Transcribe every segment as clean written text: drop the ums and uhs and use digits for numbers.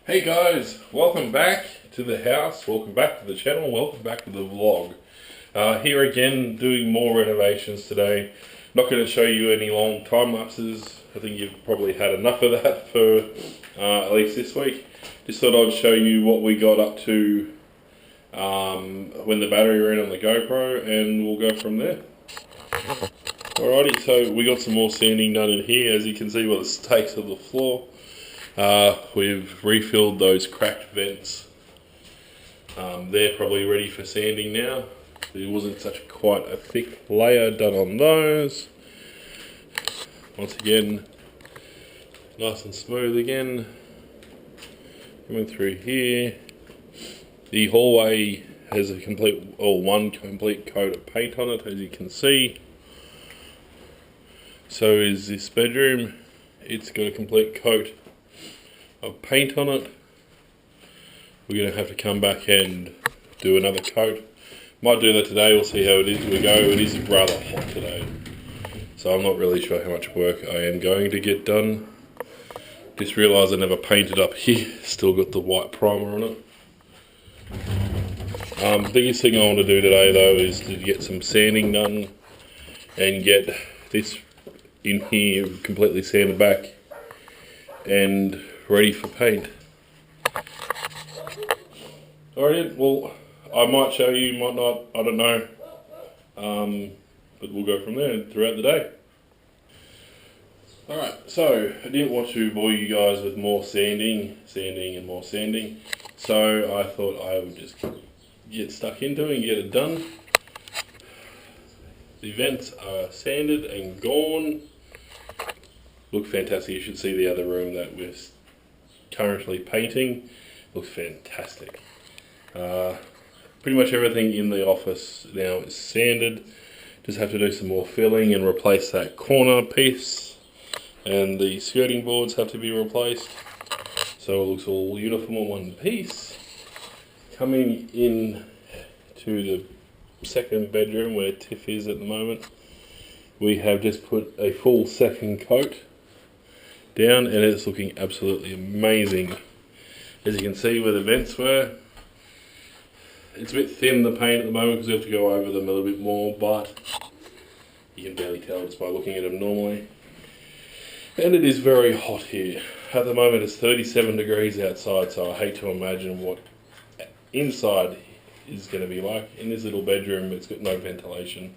Hey guys, welcome back to the house, welcome back to the channel, welcome back to the vlog. Here again doing more renovations today. Not going to show you any long time lapses. I think you've probably had enough of that for at least this week. Just thought I'd show you what we got up to when the battery ran on the GoPro, and we'll go from there. Alrighty, so we got some more sanding done in here. As you can see by the stakes of the floor. We've refilled those cracked vents. They're probably ready for sanding now. There wasn't quite a thick layer done on those. Once again, nice and smooth again. Coming through here. The hallway has one complete coat of paint on it, as you can see. So is this bedroom. It's got a complete coat of paint on it. We're going to have to come back and do another coat. Might do that today, we'll see how it is we go. It is rather hot today, so I'm not really sure how much work I am going to get done. Just realised I never painted up here, still got the white primer on it. The biggest thing I want to do today though is to get some sanding done and get this in here completely sanded back and ready for paint. Alright, well, I might show you, might not, I don't know. But we'll go from there throughout the day. Alright, so I didn't want to bore you guys with more sanding and more sanding. So I thought I would just get stuck into it and get it done. The vents are sanded and gone. Look fantastic. You should see the other room that we're currently painting. Looks fantastic. Pretty much everything in the office now is sanded. Just have to do some more filling and replace that corner piece, and the skirting boards have to be replaced, so it looks all uniform in one piece. Coming in to the second bedroom where Tiff is at the moment, we have just put a full second coat down, and it's looking absolutely amazing. As you can see where the vents were, it's a bit thin, the paint at the moment, because we have to go over them a little bit more, but you can barely tell just by looking at them normally. And it is very hot here. At the moment it's 37 degrees outside, so I hate to imagine what inside is going to be like. In this little bedroom, it's got no ventilation.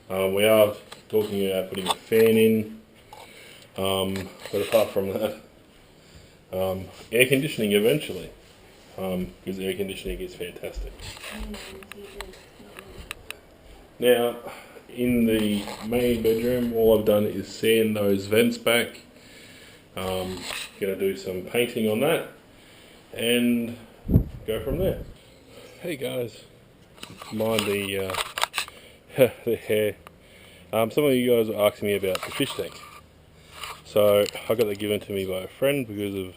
We are talking about putting a fan in, but apart from that, air conditioning eventually, because air conditioning is fantastic. Now, in the main bedroom, all I've done is sand those vents back. Going to do some painting on that and go from there. Hey guys, mind the the hair. Some of you guys are asking me about the fish tank. So I got that given to me by a friend because of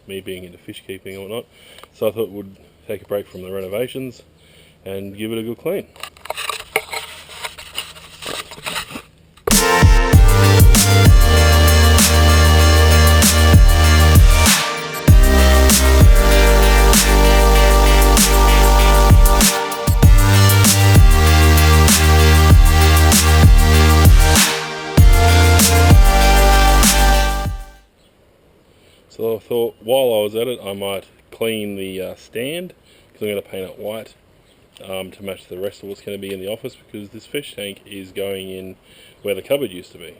me being into fish keeping and whatnot. So I thought we'd take a break from the renovations and give it a good clean. So I thought while I was at it, I might clean the stand, because I'm going to paint it white to match the rest of what's going to be in the office, because this fish tank is going in where the cupboard used to be.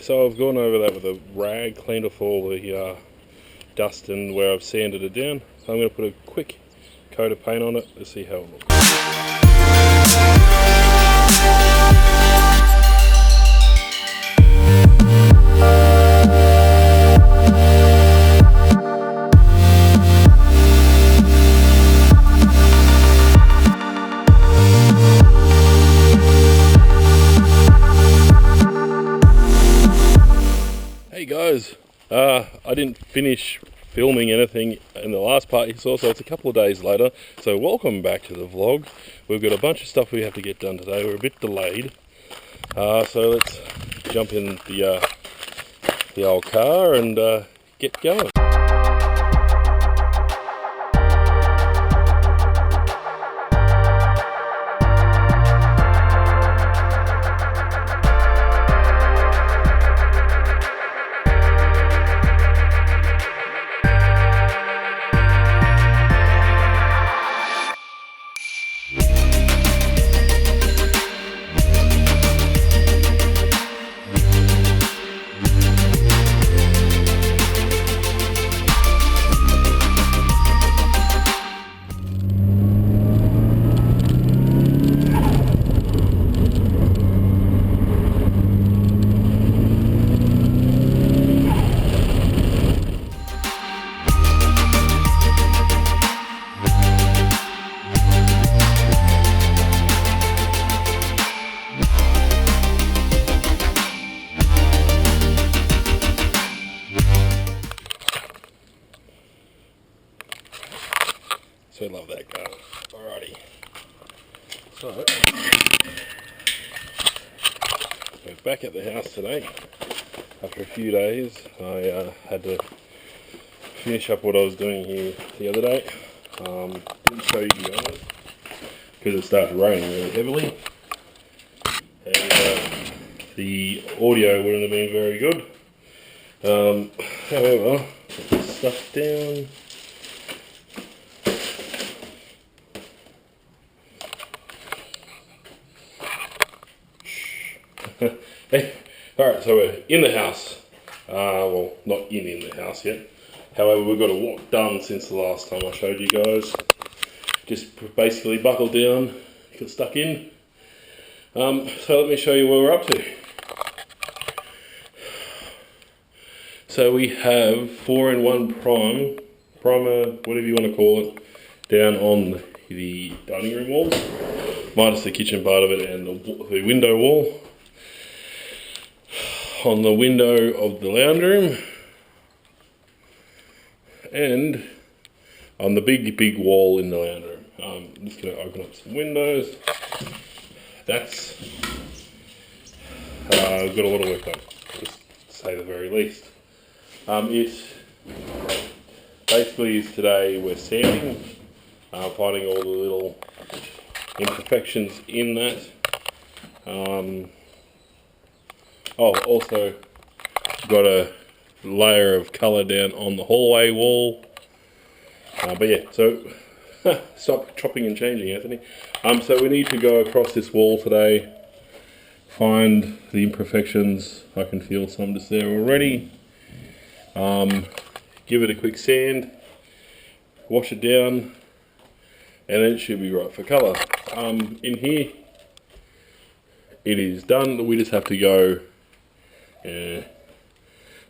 So I've gone over that with a rag, cleaned off all the dust and where I've sanded it down. So I'm going to put a quick coat of paint on it to see how it looks. Hey guys, I didn't finish filming anything in the last part you saw, so it's a couple of days later. So welcome back to the vlog. We've got a bunch of stuff we have to get done today. We're a bit delayed. So let's jump in the old car and get going. So I love that car. Alrighty. So, we're back at the house today. After a few days, I had to finish up what I was doing here the other day. Didn't show you guys because it started raining really heavily, and the audio wouldn't have been very good. However, put this stuff down. Alright, so we're in the house. Well, not in the house yet. However, we've got a lot done since the last time I showed you guys. Just basically buckled down, got stuck in. So let me show you where we're up to. So we have 4-in-1 primer, whatever you want to call it, down on the dining room wall, minus the kitchen part of it and the window wall. On the window of the lounge room, and on the big wall in the lounge room. I'm just going to open up some windows. That's I've got a lot of work done, just to say the very least. It basically is today we're sanding, finding all the little imperfections in that. Oh, also got a layer of colour down on the hallway wall. But yeah, so stop chopping and changing, Anthony. So we need to go across this wall today, find the imperfections. I can feel some just there already. Give it a quick sand, wash it down, and then it should be right for colour. In here, it is done. We just have to go.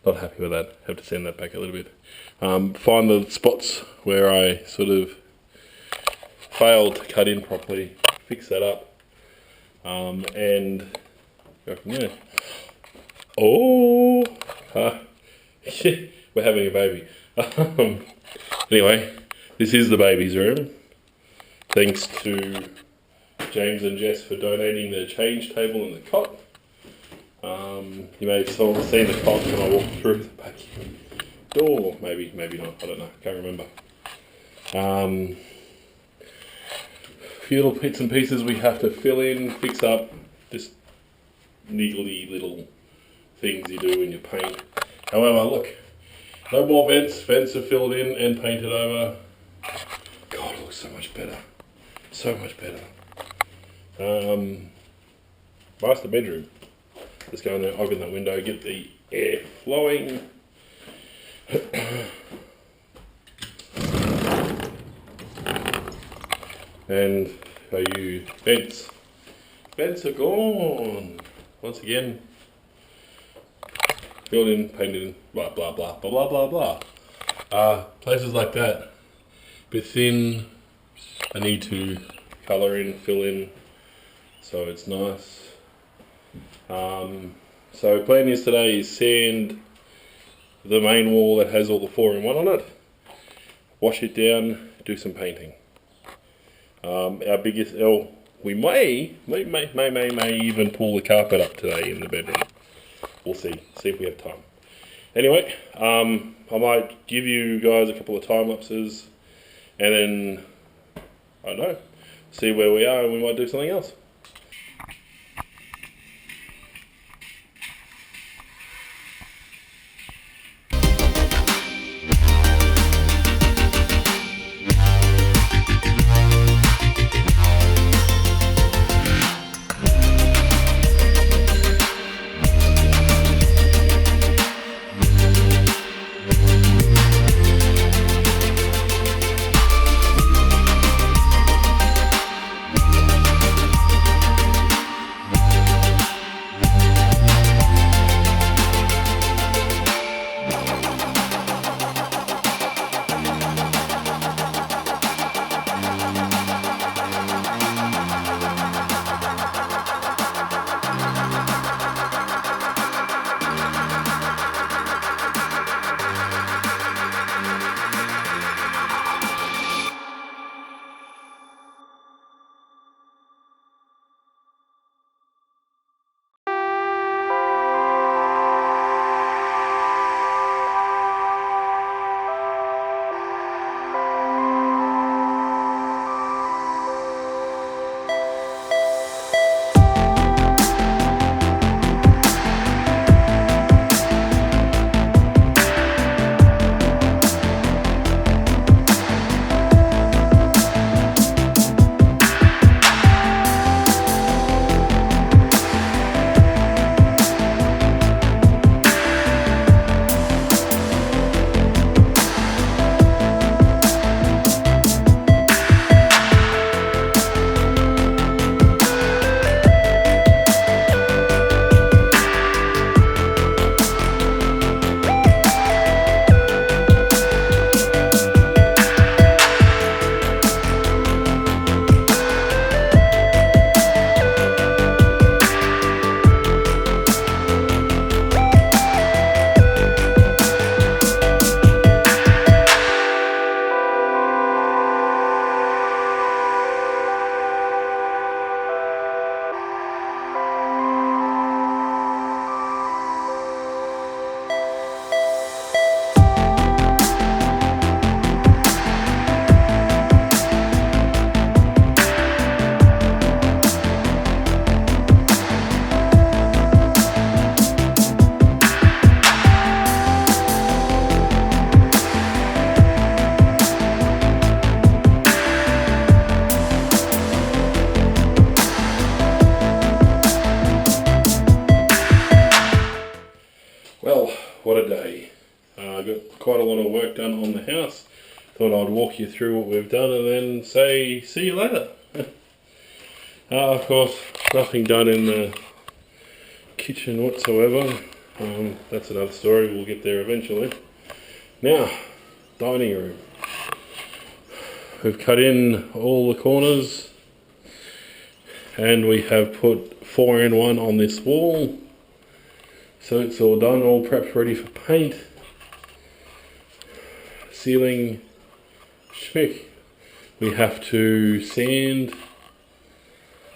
Not happy with that. Have to send that back a little bit. Find the spots where I sort of failed to cut in properly, fix that up, and go from there. Oh, we're having a baby. Anyway, this is the baby's room. Thanks to James and Jess for donating the change table and the cot. You may have seen the cot when I walked through the back door. Maybe not. I don't know. Can't remember. Few little bits and pieces we have to fill in, fix up. Just niggly little things you do when you paint. However, look, no more vents. Vents are filled in and painted over. God, it looks so much better. So much better. Master bedroom. Just go in there, open that window, get the air flowing. And show you vents. Vents are gone. Once again, filled in, painted in, blah, blah, blah, blah, blah, blah, blah. Places like that, a bit thin. I need to colour in, fill in, so it's nice. So plan is today is sand the main wall that has all the 4-in-1 on it. wash it down, do some painting. Our biggest, we may even pull the carpet up today in the bedroom. We'll see if we have time. Anyway, I might give you guys a couple of time lapses, and then, I don't know, see where we are, and we might do something else. Well, what a day. I got quite a lot of work done on the house. Thought I'd walk you through what we've done and then say see you later. Of course, nothing done in the kitchen whatsoever. That's another story, we'll get there eventually. Now, dining room. We've cut in all the corners and we have put 4-in-1 on this wall. So it's all done, all prepped, ready for paint. Ceiling, schmick. We have to sand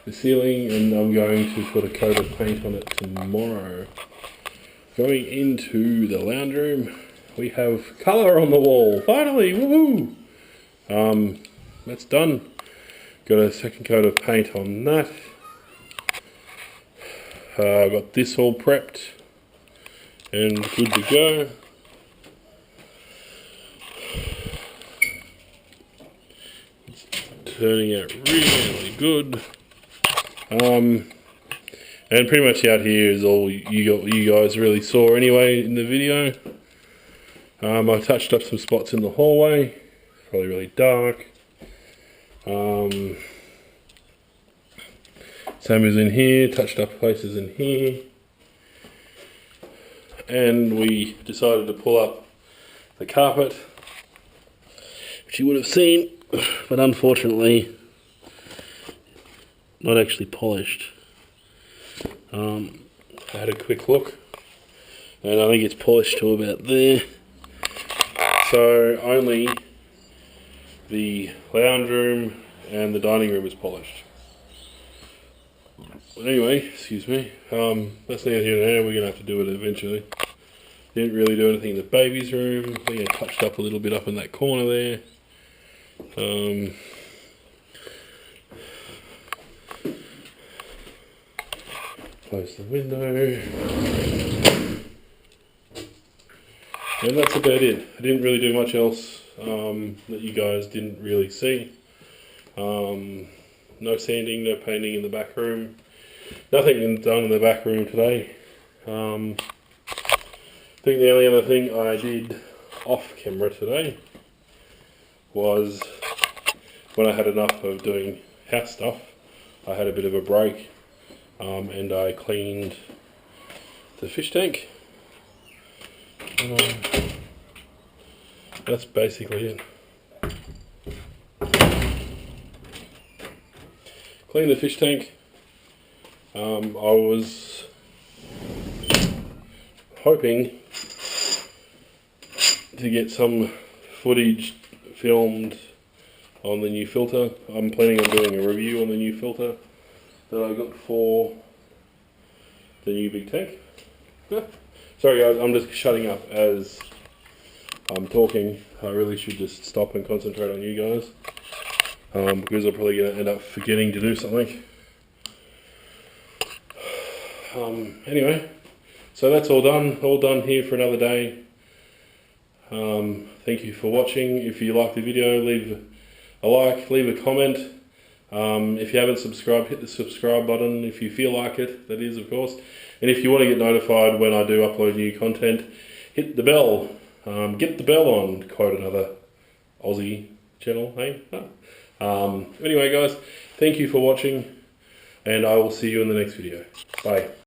the ceiling and I'm going to put a coat of paint on it tomorrow. Going into the lounge room, we have colour on the wall, finally, woohoo! That's done. Got a second coat of paint on that. Got this all prepped and good to go. It's turning out really good. And pretty much out here is all you guys really saw anyway in the video. I touched up some spots in the hallway, probably really dark. Same as in here, touched up places in here. And we decided to pull up the carpet, which you would have seen, but unfortunately not actually polished. I had a quick look and I think it's polished to about there. So only the lounge room and the dining room is polished. But anyway, excuse me, that's neither here nor there. We're going to have to do it eventually. Didn't really do anything in the baby's room. I think I touched up a little bit up in that corner there. Close the window. And that's about it. I didn't really do much else that you guys didn't really see. No sanding, no painting in the back room. Nothing done in the back room today. I think the only other thing I did off camera today was when I had enough of doing house stuff, I had a bit of a break and I cleaned the fish tank. That's basically it. Cleaned the fish tank. I was hoping to get some footage filmed on the new filter. I'm planning on doing a review on the new filter that I got for the new big tank. Sorry guys, I'm just shutting up as I'm talking. I really should just stop and concentrate on you guys because I'm probably going to end up forgetting to do something. Anyway, so that's all done here for another day. Thank you for watching. If you like the video, leave a like, leave a comment. If you haven't subscribed, hit the subscribe button if you feel like it, that is of course. And if you want to get notified when I do upload new content, hit the bell. Get the bell on, to quote another Aussie channel, hey? Anyway guys, thank you for watching and I will see you in the next video. Bye.